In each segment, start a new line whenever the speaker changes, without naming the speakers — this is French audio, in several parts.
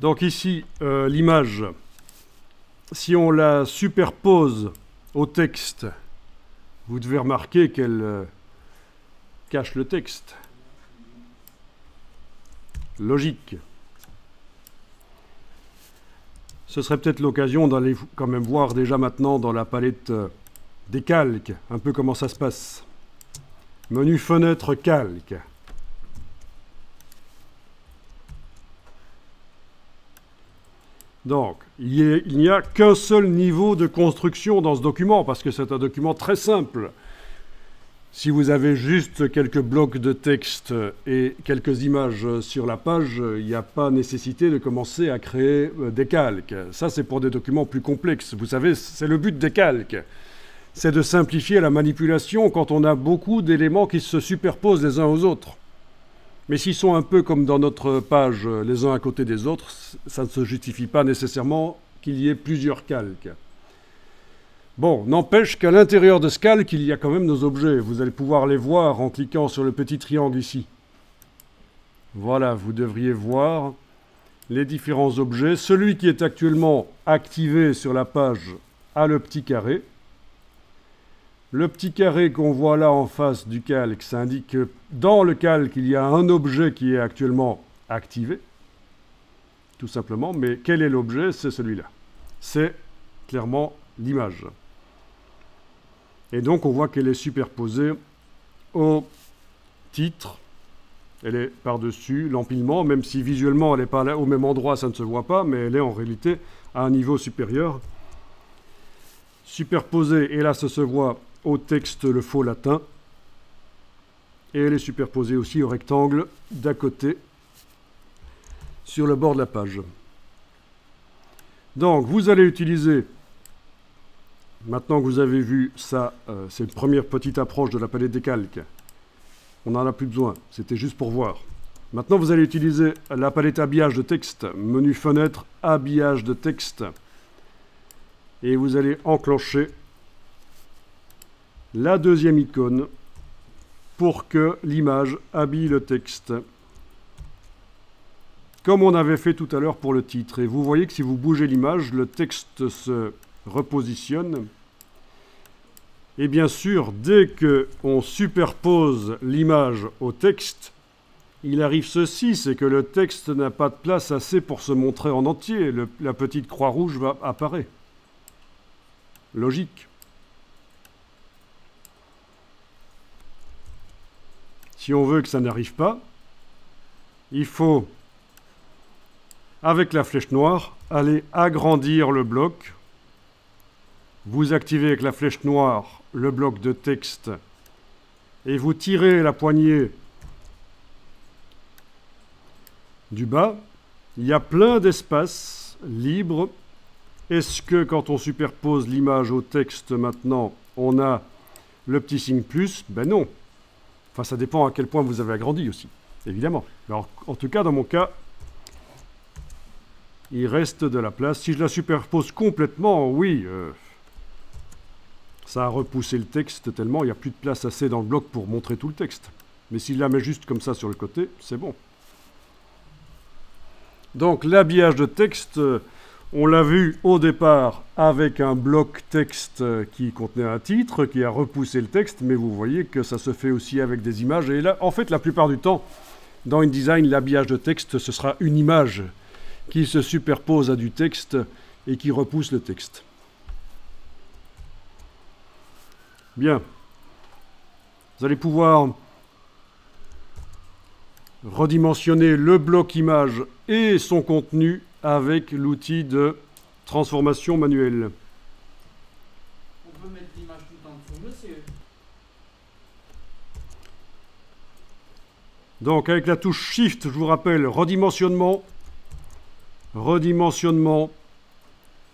Donc ici, l'image, si on la superpose au texte, vous devez remarquer qu'elle cache le texte. Logique. Ce serait peut-être l'occasion d'aller quand même voir déjà maintenant dans la palette des calques, un peu comment ça se passe. Menu fenêtre calque. Donc, il n'y a qu'un seul niveau de construction dans ce document, parce que c'est un document très simple. Si vous avez juste quelques blocs de texte et quelques images sur la page, il n'y a pas nécessité de commencer à créer des calques. Ça, c'est pour des documents plus complexes. Vous savez, c'est le but des calques. C'est de simplifier la manipulation quand on a beaucoup d'éléments qui se superposent les uns aux autres. Mais s'ils sont un peu comme dans notre page, les uns à côté des autres, ça ne se justifie pas nécessairement qu'il y ait plusieurs calques. Bon, n'empêche qu'à l'intérieur de ce calque, il y a quand même nos objets. Vous allez pouvoir les voir en cliquant sur le petit triangle ici. Voilà, vous devriez voir les différents objets. Celui qui est actuellement activé sur la page a le petit carré. Le petit carré qu'on voit là en face du calque, ça indique que dans le calque, il y a un objet qui est actuellement activé, tout simplement. Mais quel est l'objet? C'est celui-là. C'est clairement l'image. Et donc, on voit qu'elle est superposée au titre. Elle est par-dessus l'empilement, même si visuellement, elle n'est pas là, au même endroit, ça ne se voit pas, mais elle est en réalité à un niveau supérieur. Superposée, et là, ça se voit au texte le faux latin, et elle est superposée aussi au rectangle d'à côté sur le bord de la page. Donc vous allez utiliser, maintenant que vous avez vu ça, c'est une première petite approche de la palette des calques, on n'en a plus besoin, c'était juste pour voir. Maintenant vous allez utiliser la palette habillage de texte, menu fenêtre, habillage de texte, et vous allez enclencher la deuxième icône pour que l'image habille le texte, comme on avait fait tout à l'heure pour le titre. Et vous voyez que si vous bougez l'image, le texte se repositionne. Et bien sûr, dès qu'on superpose l'image au texte, il arrive ceci, c'est que le texte n'a pas de place assez pour se montrer en entier. La petite croix rouge va apparaître. Logique. Si on veut que ça n'arrive pas, il faut, avec la flèche noire, aller agrandir le bloc. Vous activez avec la flèche noire le bloc de texte et vous tirez la poignée du bas. Il y a plein d'espaces libres. Est-ce que quand on superpose l'image au texte maintenant, on a le petit signe plus? Ben non. Enfin, ça dépend à quel point vous avez agrandi aussi, évidemment. Alors, en tout cas, dans mon cas, il reste de la place. Si je la superpose complètement, oui, ça a repoussé le texte tellement il n'y a plus de place assez dans le bloc pour montrer tout le texte. Mais s'il la met juste comme ça sur le côté, c'est bon. Donc, l'habillage de texte, on l'a vu au départ avec un bloc texte qui contenait un titre, qui a repoussé le texte, mais vous voyez que ça se fait aussi avec des images. Et là, en fait, la plupart du temps, dans InDesign, l'habillage de texte, ce sera une image qui se superpose à du texte et qui repousse le texte. Bien. Vous allez pouvoir redimensionner le bloc image et son contenu avec l'outil de transformation manuelle.
On peut mettre l'image tout en dessous, monsieur.
Donc avec la touche Shift, je vous rappelle, redimensionnement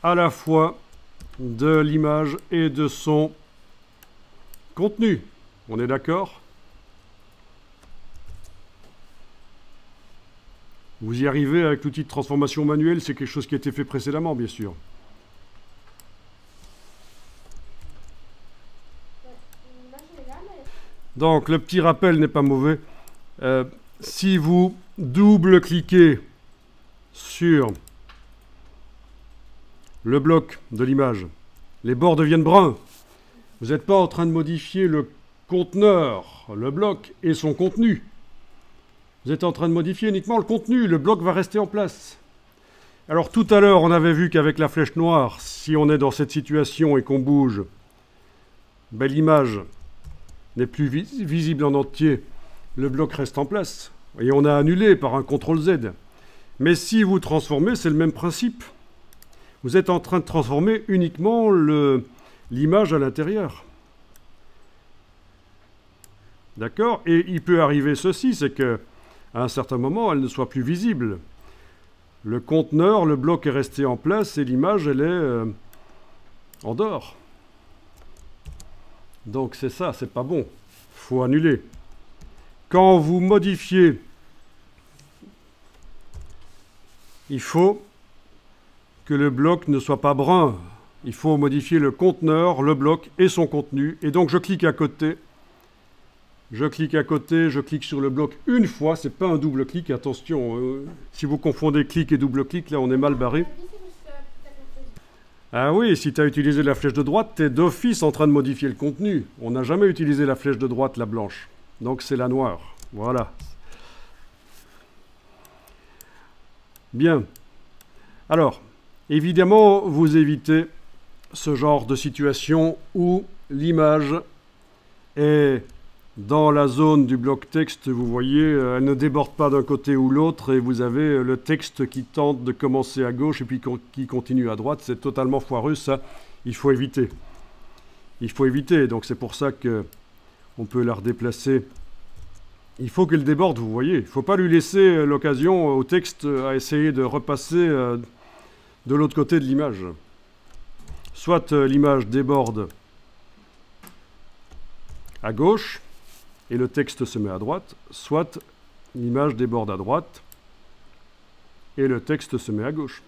à la fois de l'image et de son contenu. On est d'accord? Vous y arrivez avec l'outil de transformation manuelle, c'est quelque chose qui a été fait précédemment, bien sûr. Donc, le petit rappel n'est pas mauvais. Si vous double-cliquez sur le bloc de l'image, les bords deviennent bruns. Vous n'êtes pas en train de modifier le conteneur, le bloc et son contenu. Vous êtes en train de modifier uniquement le contenu, le bloc va rester en place. Alors tout à l'heure, on avait vu qu'avec la flèche noire, si on est dans cette situation et qu'on bouge, ben, l'image n'est plus visible en entier, le bloc reste en place. Et on a annulé par un CTRL-Z. Mais si vous transformez, c'est le même principe. Vous êtes en train de transformer uniquement l'image à l'intérieur. D'accord? Et il peut arriver ceci, c'est qu'à un certain moment, elle ne soit plus visible. Le conteneur, le bloc est resté en place et l'image, elle est en dehors. Donc c'est ça, c'est pas bon. Il faut annuler. Quand vous modifiez, il faut que le bloc ne soit pas brun. Il faut modifier le conteneur, le bloc et son contenu. Et donc je clique à côté. Je clique sur le bloc une fois. Ce n'est pas un double clic, attention. Si vous confondez clic et double clic, là on est mal barré. Ah oui, si tu as utilisé la flèche de droite, tu es d'office en train de modifier le contenu. On n'a jamais utilisé la flèche de droite, la blanche. Donc c'est la noire. Voilà. Bien. Alors, évidemment, vous évitez ce genre de situation où l'image est dans la zone du bloc texte. Vous voyez, elle ne déborde pas d'un côté ou l'autre et vous avez le texte qui tente de commencer à gauche et puis qui continue à droite. C'est totalement foireux, ça. Il faut éviter. Il faut éviter. Donc c'est pour ça qu'on peut la redéplacer. Il faut qu'elle déborde, vous voyez. Il ne faut pas lui laisser l'occasion au texte à essayer de repasser de l'autre côté de l'image. Soit l'image déborde à gauche et le texte se met à droite, soit l'image déborde à droite et le texte se met à gauche.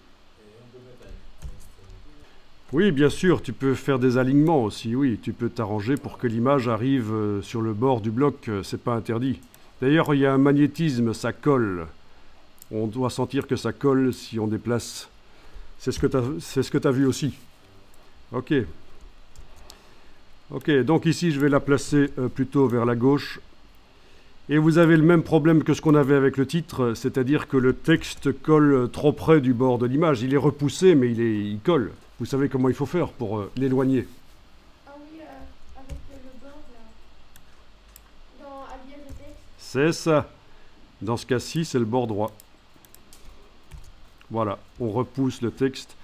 Oui, bien sûr, tu peux faire des alignements aussi, oui. Tu peux t'arranger pour que l'image arrive sur le bord du bloc, c'est pas interdit. D'ailleurs, il y a un magnétisme, ça colle. On doit sentir que ça colle si on déplace. C'est ce que tu as vu aussi. Ok. Ok, donc ici, je vais la placer plutôt vers la gauche. Et vous avez le même problème que ce qu'on avait avec le titre, c'est-à-dire que le texte colle trop près du bord de l'image. Il est repoussé, mais il colle. Vous savez comment il faut faire pour l'éloigner?
Ah oui, avec le bord, là. Dans habillage de texte.
C'est ça. Dans ce cas-ci, c'est le bord droit. Voilà, on repousse le texte.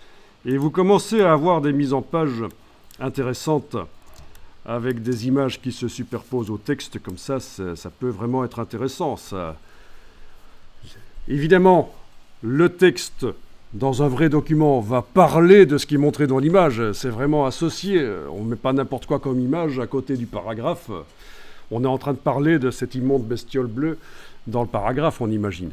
Et vous commencez à avoir des mises en page intéressantes avec des images qui se superposent au texte. Comme ça, ça peut vraiment être intéressant. Ça. Évidemment, le texte, dans un vrai document, va parler de ce qui est montré dans l'image. C'est vraiment associé. On ne met pas n'importe quoi comme image à côté du paragraphe. On est en train de parler de cette immonde bestiole bleue dans le paragraphe, on imagine.